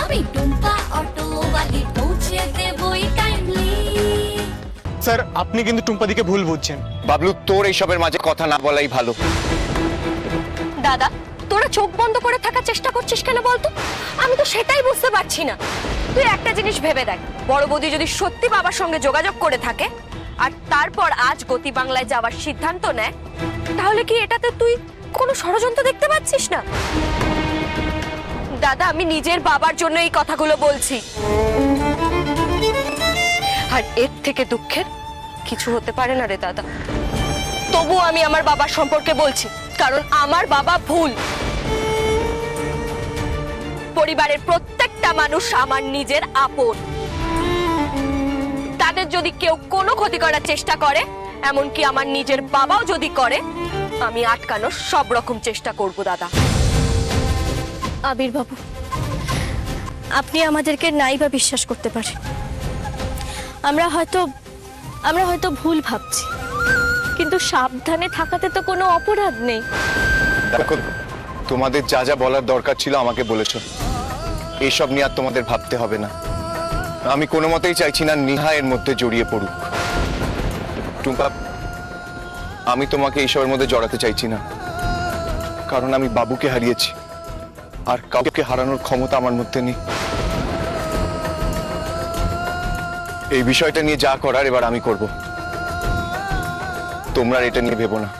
আমি টুম্পা অটোওয়ালি পৌঁছে দেবই টাইমলি। স্যার আপনি কিন্তু টুম্পাদিকে ভুল বুঝছেন। বাবলু, তোর এইসবের মাঝে কথা না বলাই ভালো। দাদা, তোরা চোখ বন্ধ করে থাকার চেষ্টা করছিস কেন বলতো? আমি তো সেটাই বুঝতে পারছি না। তুই একটা জিনিস ভেবে দেখ, বড় বৌদি যদি সত্যি বাবার সঙ্গে যোগাযোগ করে থাকে আর তারপর আজ গতি বাংলায় যাওয়ার সিদ্ধান্ত নেয়, তাহলে কি এটাতে তুই কোনো ষড়যন্ত্র দেখতে পাচ্ছিস না? দাদা, আমি নিজের বাবার জন্য এই কথাগুলো বলছি, আর এর থেকে দুঃখের কিছু হতে পারে না রে দাদা। তবু আমি আমার বাবার সম্পর্কে বলছি, কারণ আমার বাবা ভুল। পরিবারের প্রত্যেকটা মানুষ আমার নিজের আপন। তাদের যদি কেউ কোনো ক্ষতি করার চেষ্টা করে, এমনকি আমার নিজের বাবাও যদি করে, আমি আটকানোর সব রকম চেষ্টা করব দাদা। আবির বাবু, আপনি আমাদেরকে নাই বা বিশ্বাস করতে পারেন। আমরা হয়তো ভুল ভাবছি, কিন্তু সাবধানে থাকাতে তো কোনো অপরাধ নেই। দেখো, তোমাদের যা যা বলার দরকার ছিল আমাকে বলেছো, এইসব নিয়ে আর তোমাদের ভাবতে হবে না। আমি কোনো মতেই চাইছি না নিহা এর মধ্যে জড়িয়ে পড়ুক। টুম্পা, আমি তোমাকে এইসবের মধ্যে জড়াতে চাইছি না, কারণ আমি বাবুকে হারিয়েছি, আর কাউকে হারানোর ক্ষমতা আমার মধ্যে নেই। এই বিষয়টা নিয়ে যা করার এবার আমি করব, তোমরা এটা নিয়ে ভেবো না।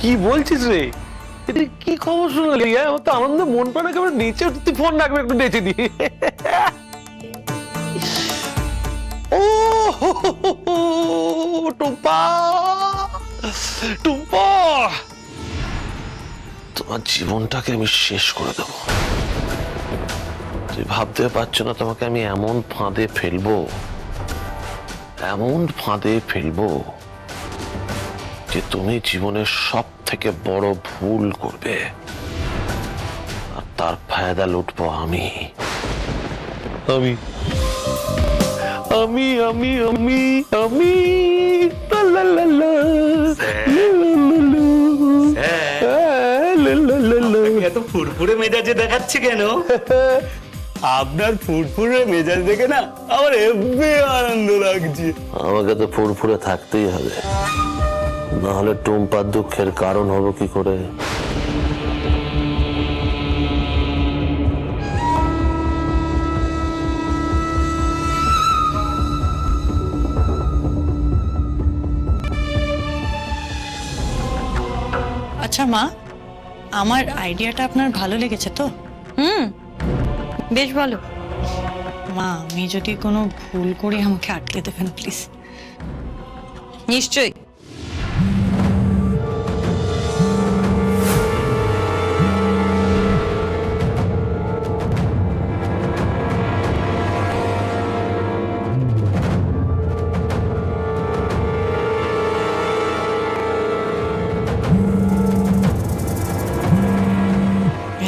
কি বলছিস রে? এটা কি খবর শোনালি? আমার তো আনন্দে মন প্রাণ একেবারে নেচে উঠছে। তুই ফোন রাখবে, একটু নেচে দি। ও টুম্পা, টুম্পা, তোমার জীবনটাকে আমি শেষ করে দেবো। তুই ভাবতে পারছো না তোমাকে আমি এমন ফাঁদে ফেলবো, এমন ফাঁদে ফেলবো যে তুমি জীবনের সব থেকে বড় ভুল করবে, আর তার ফায়দা লুটবো আমি। আমি আমি আমি আমি আমি এত ফুরফুরে মেজাজে দেখাচ্ছে কেন? আপনার ফুরফুরে মেজাজ দেখে না আমার হেব্বি আনন্দ লাগছে। আমাকে তো ফুরফুরে থাকতেই হবে, নাহলে টুম্পার দুঃখের কারণ হবো কি করে? আচ্ছা মা, আমার আইডিয়াটা আপনার ভালো লেগেছে তো? বেশ ভালো। মা, আমি যদি কোনো ভুল করি আমাকে আটকে দেবেন প্লিজ। নিশ্চয়ই।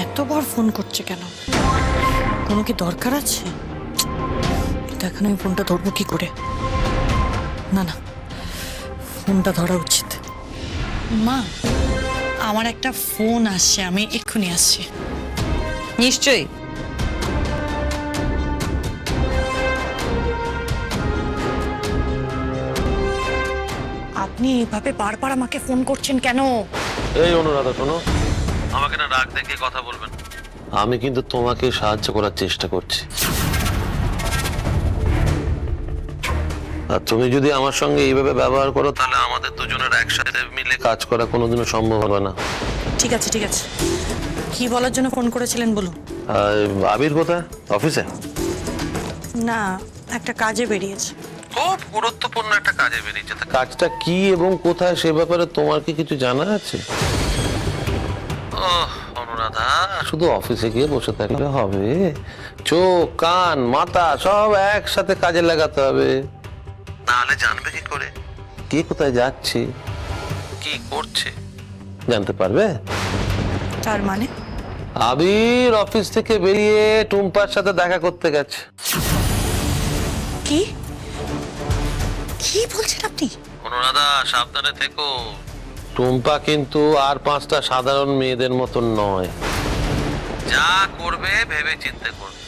এতবার ফোন করছে কেন? কোনো কি দরকার আছে? কিন্তু এখন আমি ফোনটা ধরবো কি করে? না না, ফোনটা ধরা উচিত। মা, আমার একটা ফোন আসছে, আমি এক্ষুনি আসছি। নিশ্চয়ই। আপনি এইভাবে বারবার আমাকে ফোন করছেন কেন? এই অনুরাধা, শোনো, আমাকে না রাগ দেখে কথা বলবেন। আমি কিন্তু তোমাকে সাহায্য করার চেষ্টা করছি, আর তুমি যদি আমার সঙ্গে এইভাবে ব্যবহার করো তাহলে আমাদের দুজনের একসাথে মিলে কাজ করা কোনোদিনও সম্ভব হবে না। ঠিক আছে ঠিক আছে, কি বলার জন্য ফোন করেছিলেন বলুন। আবির কোথায়? অফিসে? না, একটা কাজে বেরিয়েছে। খুব গুরুত্বপূর্ণ একটা কাজে বেরিয়েছে। তা কাজটা কি এবং কোথায় সে ব্যাপারে তোমার কি কিছু জানা আছে? অনুরাধা, শুধু অফিসে গিয়ে বসে থাকলে হবে? চোখ কান মাথা সব একসাথে কাজে লাগাতে হবে, নাহলে জানবে কি করে কে কোথায় যাচ্ছে কি করছে? জানতে পারবে? তার মানে আবির অফিস থেকে বেরিয়ে টুম্পার সাথে দেখা করতে গেছে। কি কি বলছেন আপনি? অনুরাধা, সাবধানে থেকো। টুম্পা কিন্তু আর 5টা সাধারণ মেয়েদের মতন নয়, যা করবে ভেবে চিন্তে করবে।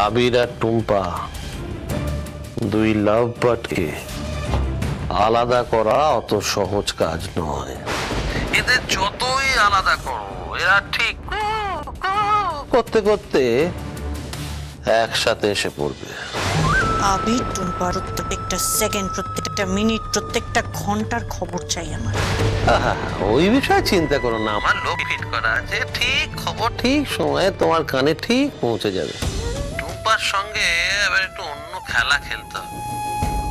আবির আর টুম্পা দুই লাভ বার্ডকে আলাদা করা অত সহজ কাজ নয়। এদের যতই আলাদা করো এরা ঠিক করতে করতে একসাথে এসে পড়বে। আবির টুম্পার প্রত্যেকটা সেকেন্ড, প্রত্যেকটা মিনিট, প্রত্যেকটা ঘন্টার খবর চাই আমার। আহা, ওই বিষয়ে চিন্তা করো না, আমার লোক ফিট করা আছে, ঠিক খবর ঠিক সময়ে তোমার কানে ঠিক পৌঁছে যাবে। টুম্পার সঙ্গে এবার একটু অন্য খেলা খেলতে হবে।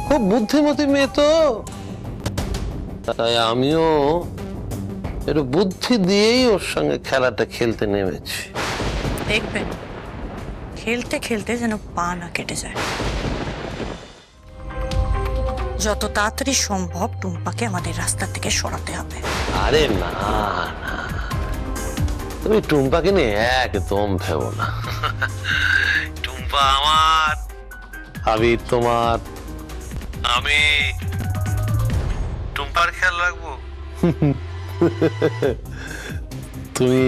খুব বুদ্ধিমতী মেয়ে তো, তাই আমিও একটু বুদ্ধি দিয়েই ওর সঙ্গে খেলাটা খেলতে নেমেছি। দেখবেন খেলতে খেলতে যেন পা না কেটে যায়। যত তাড়াতাড়ি সম্ভব টুম্পাকে আমাদের রাস্তা থেকে সরাতে হবে। আরে না না, তুমি টুম্পাকে নিয়ে একদম ভেবো না। টুম্পা আমার, আবির তোমার, আমি টুম্পার খেয়াল রাখবো। তুমি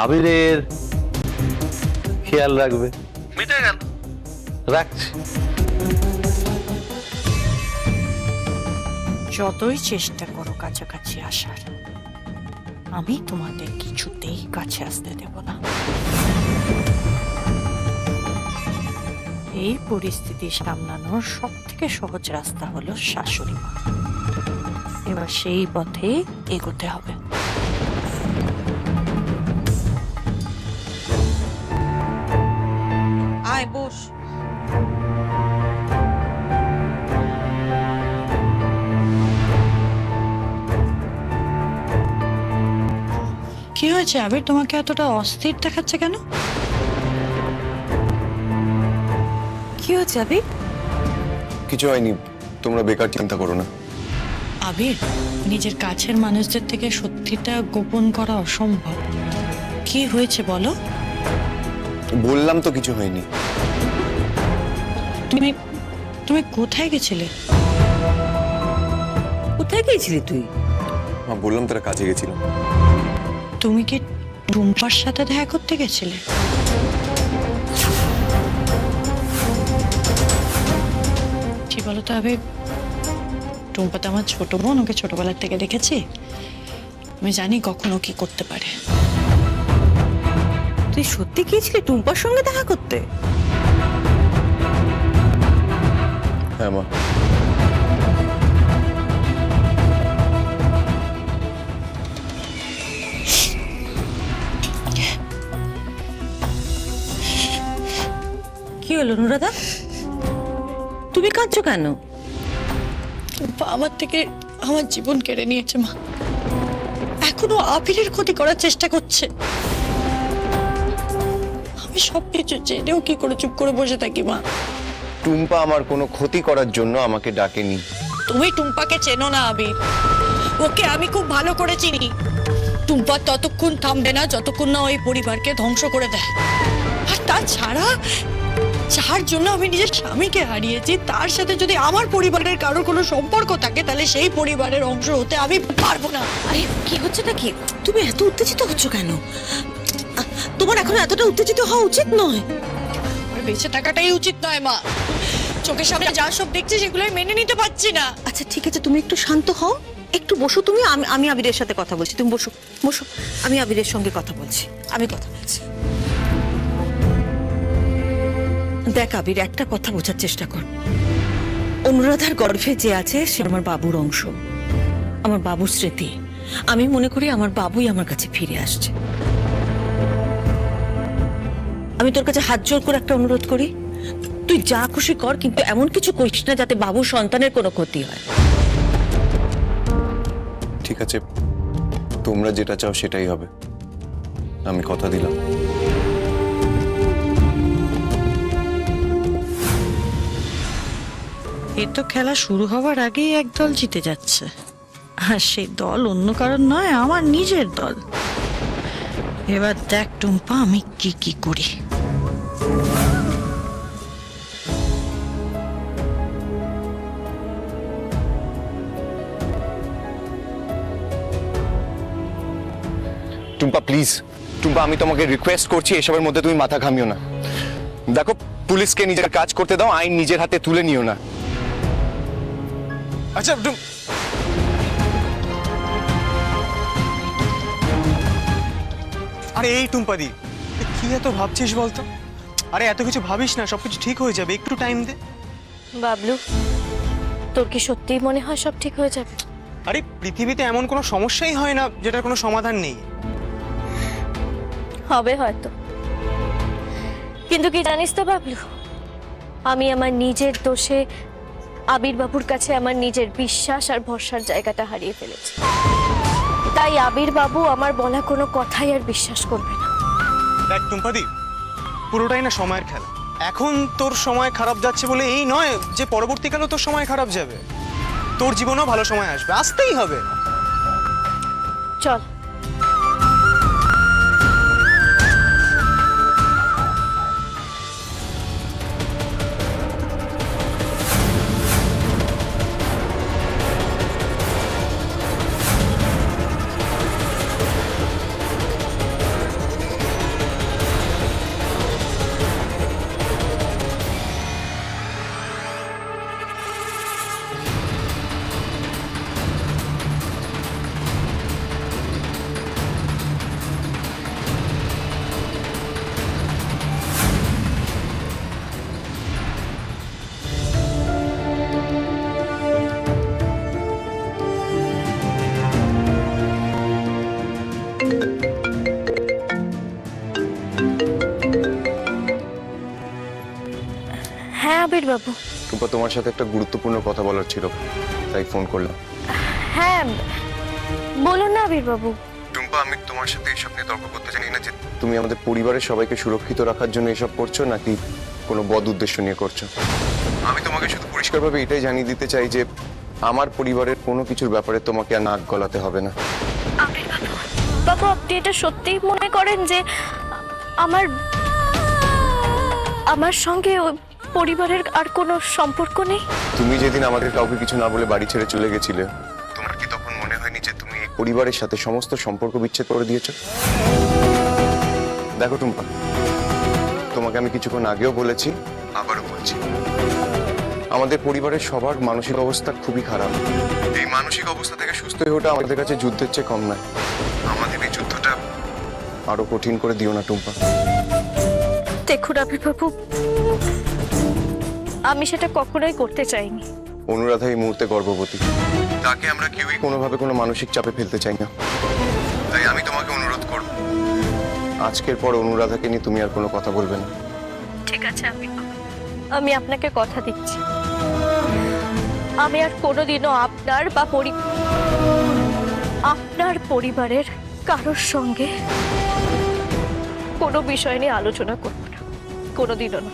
আবিরের খেয়াল রাখবে। মিটে গেল, রাখছি। যতই চেষ্টা করো কাছাকাছি আসার, আমি তোমাদের কিছুতেই কাছে আসতে দেব না। এই পরিস্থিতি সামলানোর সব থেকে সহজ রাস্তা হলো শাশুড়ি মা। এবার সেই পথে এগোতে হবে। আয় বস। কি হয়েছে আবির, তোমাকে এতটা অস্থির দেখাচ্ছে কেন? কি হয়েছে আবির? কিছু হয়নি, তোমরা বেকার চিন্তা করো না। আবির, নিজের কাছের মানুষদের থেকে সত্যিটা গোপন করা অসম্ভব। কি হয়েছে বলো? বললাম তো কিছু হয়নি। তুমি তুমি কোথায় গেছিলে? কোথায় গিয়েছিলি তুই? বললাম তারা কাজে গেছিলাম। তুমি কি টুম্পার সাথে দেখা করতে গেছিলে? কি বলো তো আবির, টুম্পা তো আমার ছোট বোন, ওকে ছোটবেলার থেকে দেখেছি। আমি জানি কখনো কি করতে পারে। তুই সত্যি গিয়েছিলি টুম্পার সঙ্গে দেখা করতে? হ্যাঁ মা। কি হলো অনুরাধা, তুমি কাঁদছো কেন? টুম্পা আমার থেকে আমার জীবন কেড়ে নিয়েছে মা। এখনো আবিরের ক্ষতি করার চেষ্টা করছে। আমি সবকিছু জেনেও কি করে চুপ করে বসে থাকি মা? টুম্পা আমার কোনো ক্ষতি করার জন্য আমাকে ডাকেনি। তুমি টুম্পাকে চেনো না আবির, ওকে আমি খুব ভালো করে চিনি। টুম্পা ততক্ষণ থামবে না যতক্ষণ না ওই পরিবারকে ধ্বংস করে দেয়। আর তাছাড়া যার জন্য আমি নিজের স্বামীকে হারিয়েছি, তার সাথে যদি আমার পরিবারের কারোর কোনো সম্পর্ক থাকে তাহলে সেই পরিবারের অংশ হতে আমি পারবো না। আরে কি হচ্ছেটা কি? তুমি এত উত্তেজিত হচ্ছ কেন? তোমার এখন এতটা উত্তেজিত হওয়া উচিত নয়। আমার বেঁচে থাকাটাই উচিত নয় মা। চোখের সামনে যা সব দেখছি সেগুলো আমি মেনে নিতে পারছি না। আচ্ছা ঠিক আছে, তুমি একটু শান্ত হও, একটু বসো তুমি, আমি আবিরের সাথে কথা বলছি। তুমি বসো বসো, আমি আবিরের সঙ্গে কথা বলছি। আমি কথা বলছি। দেখ আবির, একটা কথা বোঝার চেষ্টা কর। অনুরাধার গর্ভে যে আছে সে আমার বাবুর অংশ, আমার বাবুর স্মৃতি। আমি মনে করি আমার বাবুই আমার কাছে ফিরে আসছে। আমি তোর কাছে হাত জোর করে একটা অনুরোধ করি, তুই যা খুশি কর, কিন্তু এমন কিছু করিস না যাতে বাবুর সন্তানের কোনো ক্ষতি হয়। ঠিক আছে, তোমরা যেটা চাও সেটাই হবে, আমি কথা দিলাম। এ তো খেলা শুরু হওয়ার আগেই এক দল জিতে যাচ্ছে, আর সেই দল অন্য কারণ নয়, আমার নিজের দল। এবার দেখ টুম্পা আমি কি কি করি। টুম্পা প্লিজ, টুম্পা আমি তোমাকে রিকোয়েস্ট করছি, এসবের মধ্যে তুমি মাথা ঘামিও না। দেখো, পুলিশকে নিজের কাজ করতে দাও, আইন নিজের হাতে তুলে নিও না। আচ্ছা আরে এই টুম্পাদি, কি এত ভাবছিস বলতো? আরে এত কিছু ভাবিস না, সবকিছু ঠিক হয়ে যাবে, একটু টাইম দে। বাবলু, তোর কি সত্যিই মনে হয় সব ঠিক হয়ে যাবে? আরে পৃথিবীতে এমন কোনো সমস্যাই হয় না যেটার কোনো সমাধান নেই। হবে হয়তো, কিন্তু কি জানিস তো বাবলু, আমি আমার নিজের দোষে আবির বাবুর কাছে আমার নিজের বিশ্বাস আর ভরসার জায়গাটা হারিয়ে ফেলেছি। তাই আবির বাবু আমার বলা কোনো কথাই আর বিশ্বাস করবে না। দেখ টুম্পাদি, পুরোটাই না সময়ের খেলা। এখন তোর সময় খারাপ যাচ্ছে বলে এই নয় যে পরবর্তীকালেও তোর সময় খারাপ যাবে। তোর জীবনেও ভালো সময় আসবে, আসতেই হবে। চল। হ্যাঁ আবির বাবু। টুম্পা, তোমার সাথে একটা গুরুত্বপূর্ণ কথা বলার ছিল, তাই ফোন করলাম। হ্যাঁ বলুন না আবির বাবু। টুম্পা, আমি তোমার সাথে এসব নিয়ে তর্ক করতে জানি না যে তুমি আমাদের পরিবারের সবাইকে সুরক্ষিত রাখার জন্য এসব করছো নাকি কোনো বদ উদ্দেশ্য নিয়ে করছো। আমি তোমাকে শুধু পরিষ্কারভাবে এটাই জানিয়ে দিতে চাই যে আমার পরিবারের কোনো কিছুর ব্যাপারে তোমাকে আর নাক গলাতে হবে না। বাবু, আপনি এটা সত্যিই মনে করেন যে আমার আমার সঙ্গে ওই পরিবারের আর কোনো সম্পর্ক নেই? তুমি যেদিন আমাদের কাউকে কিছু না বলে বাড়ি ছেড়ে চলে গেছিলে, তোমার কি তখন মনে হয়নি যে তুমি এই পরিবারের সাথে সমস্ত সম্পর্ক বিচ্ছেদ করে দিয়েছো? দেখো টুম্পা, তোমাকে আমি কিছুক্ষণ আগেও বলেছি, আবারও বলছি, আমাদের পরিবারের সবার মানসিক অবস্থা খুবই খারাপ। এই মানসিক অবস্থা থেকে সুস্থ হয়ে ওঠা আমাদের কাছে যুদ্ধের চেয়ে কম নয়। আমাদের এই যুদ্ধটা আরো কঠিন করে দিও না টুম্পা। দেখুন আবির বাবু, আমি সেটা কখনোই করতে চাইনি। অনুরাধা এই মুহূর্তে গর্ভবতী, তাকে আমরা কেউই কোনোভাবে কোনো মানসিক চাপে ফেলতে চাই না। তাই আমি তোমাকে অনুরোধ করব, আজকের পর অনুরাধাকে নিয়ে তুমি আর কোনো কথা বলবে না। ঠিক আছে আবির বাবু, আমি আপনাকে কথা দিচ্ছি, আমি আর কোনোদিনও আপনার বা আপনার পরিবারের কারোর সঙ্গে কোনো বিষয় নিয়ে আলোচনা করব না, কোনোদিনও না।